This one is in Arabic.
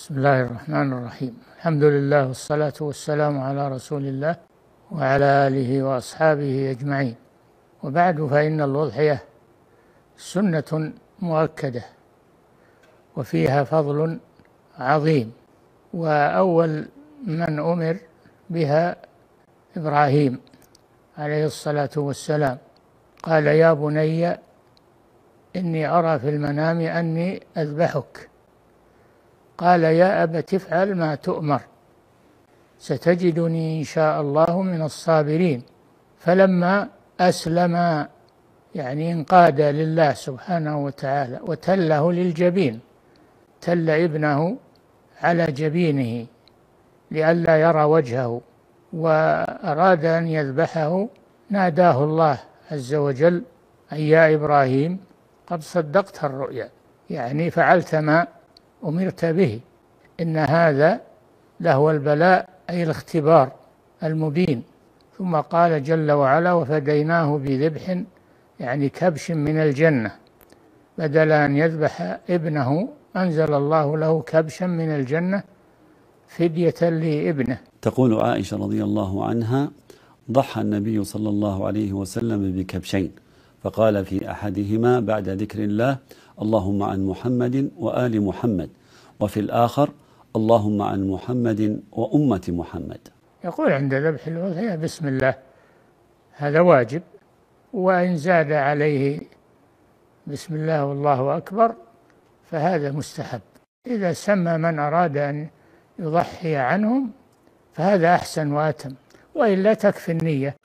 بسم الله الرحمن الرحيم. الحمد لله والصلاة والسلام على رسول الله وعلى آله وأصحابه أجمعين، وبعد، فإن الأضحية سنة مؤكدة وفيها فضل عظيم، وأول من أمر بها إبراهيم عليه الصلاة والسلام. قال: يا بني إني أرى في المنام أني أذبحك. قال: يا أبت افعل ما تؤمر، ستجدني إن شاء الله من الصابرين. فلما أسلم، يعني انقاد لله سبحانه وتعالى، وتله للجبين، تل ابنه على جبينه لئلا يرى وجهه، وأراد أن يذبحه، ناداه الله عز وجل: أي يا إبراهيم قد صدقت الرؤيا، يعني فعلت ما أمرت به، إن هذا لهو البلاء، أي الاختبار المبين. ثم قال جل وعلا: وفديناه بذبح، يعني كبش من الجنة، بدل أن يذبح ابنه أنزل الله له كبشا من الجنة فدية لابنه. تقول عائشة رضي الله عنها: ضحى النبي صلى الله عليه وسلم بكبشين، فقال في أحدهما بعد ذكر الله: اللهم عن محمد وآل محمد، وفي الآخر: اللهم عن محمد وأمة محمد. يقول عند ذبح الأضحية: بسم الله، هذا واجب، وإن زاد عليه بسم الله والله أكبر فهذا مستحب. إذا سمى من أراد أن يضحي عنهم فهذا أحسن وأتم، وإلا تكفي النية